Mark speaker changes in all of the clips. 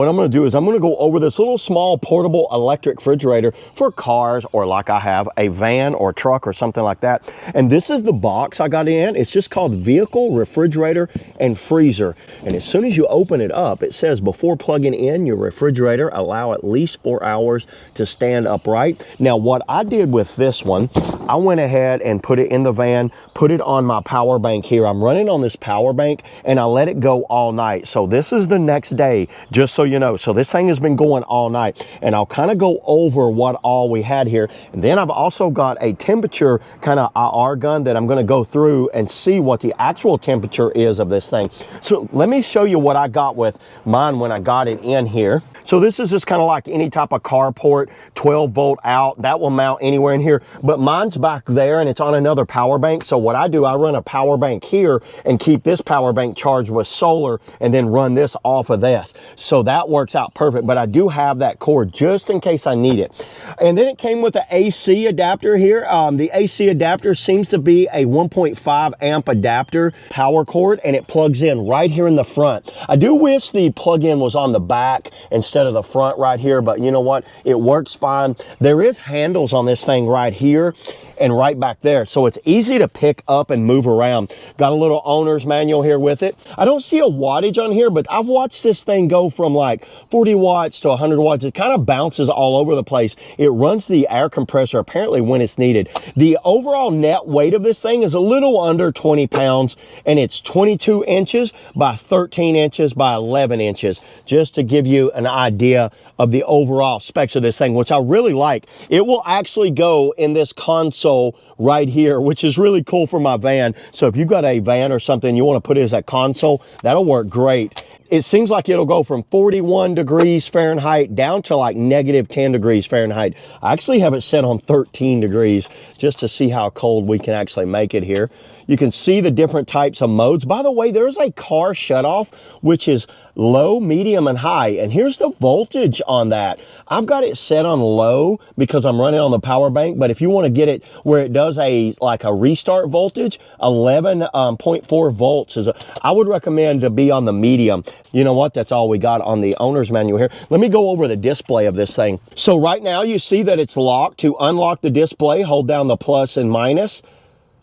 Speaker 1: What I'm going to do is I'm going to go over this little small portable electric refrigerator for cars, or like I have a van or truck or something like that. And this is the box I got in. It's just called Vehicle, Refrigerator, and Freezer. And as soon as you open it up, it says before plugging in your refrigerator, allow at least 4 hours to stand upright. Now what I did with this one, I went ahead and put it in the van, put it on my power bank here. I'm running on this power bank and I let it go all night. So this is the next day, just so you know. So this thing has been going all night, and I'll kind of go over what all we had here. And then I've also got a temperature kind of IR gun that I'm going to go through and see what the actual temperature is of this thing. So let me show you what I got with mine when I got it in here. So this is just kind of like any type of carport, 12 volt out. That will mount anywhere in here, but mine's back there and it's on another power bank. So what I do, I run a power bank here and keep this power bank charged with solar and then run this off of this. So that works out perfect, but I do have that cord just in case I need it. And then it came with an AC adapter here. The AC adapter seems to be a 1.5 amp adapter power cord, and it plugs in right here in the front. I do wish the plug-in was on the back instead of the front right here, but you know what? It works fine. There is handles on this thing right here and right back there, so it's easy to pick up and move around. Got a little owner's manual here with it. I don't see a wattage on here, but I've watched this thing go from like 40 watts to 100 watts. It kind of bounces all over the place. It runs the air compressor apparently when it's needed. The overall net weight of this thing is a little under 20 pounds, and it's 22 inches by 13 inches by 11 inches, just to give you an idea of the overall specs of this thing, which I really like. It will actually go in this console right here, which is really cool for my van. So if you've got a van or something, you want to put it as a console, that'll work great. It seems like it'll go from 41 degrees Fahrenheit down to like -10 degrees Fahrenheit. I actually have it set on 13 degrees just to see how cold we can actually make it here. You can see the different types of modes. By the way, there's a car shutoff, which is low, medium, and high. And here's the voltage on that. I've got it set on low because I'm running on the power bank. But if you want to get it where it does like a restart voltage, 11.4 volts I would recommend to be on the medium. You know what? That's all we got on the owner's manual here. Let me go over the display of this thing. So right now you see that it's locked. To unlock the display, hold down the plus and minus.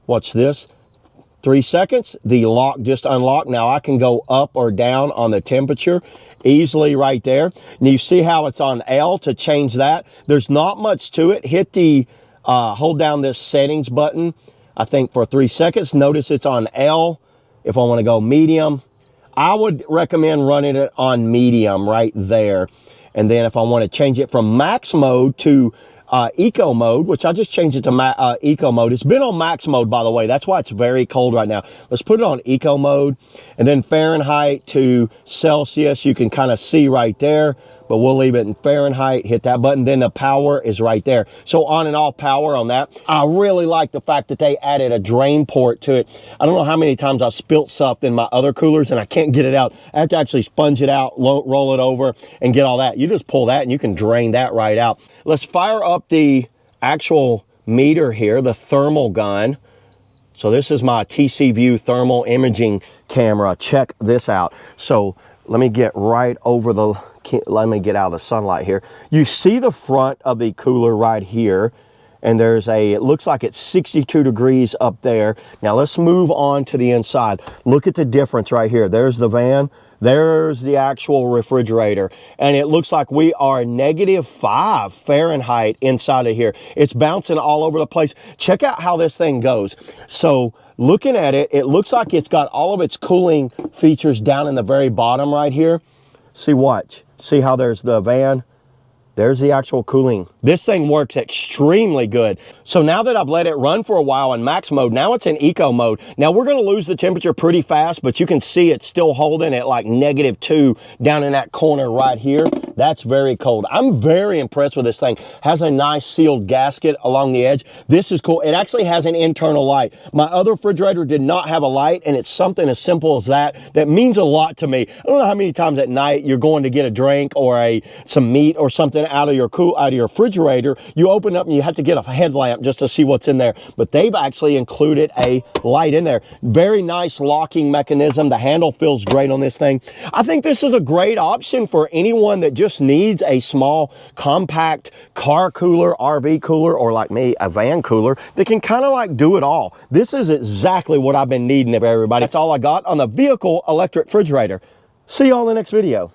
Speaker 1: Watch this. 3 seconds, the lock just unlocked. Now I can go up or down on the temperature easily right there. And you see how it's on L to change that. There's not much to it. Hit the, hold down this settings button, I think for 3 seconds. Notice it's on L. If I want to go medium, I would recommend running it on medium right there. And then if I want to change it from max mode to eco mode, which I just changed it to eco mode. It's been on max mode, by the way. That's why it's very cold right now. Let's put it on eco mode, and then Fahrenheit to Celsius. You can kind of see right there, but we'll leave it in Fahrenheit. Hit that button, then the power is right there. So on and off power on that. I really like the fact that they added a drain port to it. I don't know how many times I've spilt stuff in my other coolers and I can't get it out. I have to actually sponge it out, roll it over, and get all that. You just pull that and you can drain that right out. Let's fire up the actual meter here, the thermal gun. So this is my TC View thermal imaging camera. Check this out. So let me get right over the, let me get out of the sunlight here. You see the front of the cooler right here, and there's a, it looks like it's 62 degrees up there. Now let's move on to the inside. Look at the difference right here. There's the van. There's the actual refrigerator, and it looks like we are -5 Fahrenheit inside of here. It's bouncing all over the place. Check out how this thing goes. So looking at it, it looks like it's got all of its cooling features down in the very bottom right here. See, watch. See how there's the van? There's the actual cooling. This thing works extremely good. So now that I've let it run for a while in max mode, now it's in eco mode. Now we're gonna lose the temperature pretty fast, but you can see it's still holding at like -2 down in that corner right here. That's very cold. I'm very impressed with this thing. Has a nice sealed gasket along the edge. This is cool. It actually has an internal light. My other refrigerator did not have a light, and it's something as simple as that that means a lot to me. I don't know how many times at night you're going to get a drink or some meat or something out of your refrigerator. You open up and you have to get a headlamp just to see what's in there. But they've actually included a light in there. Very nice locking mechanism. The handle feels great on this thing. I think this is a great option for anyone that just needs a small, compact car cooler, RV cooler, or like me, a van cooler that can kind of like do it all. This is exactly what I've been needing of everybody. That's all I got on the vehicle electric refrigerator. See y'all in the next video.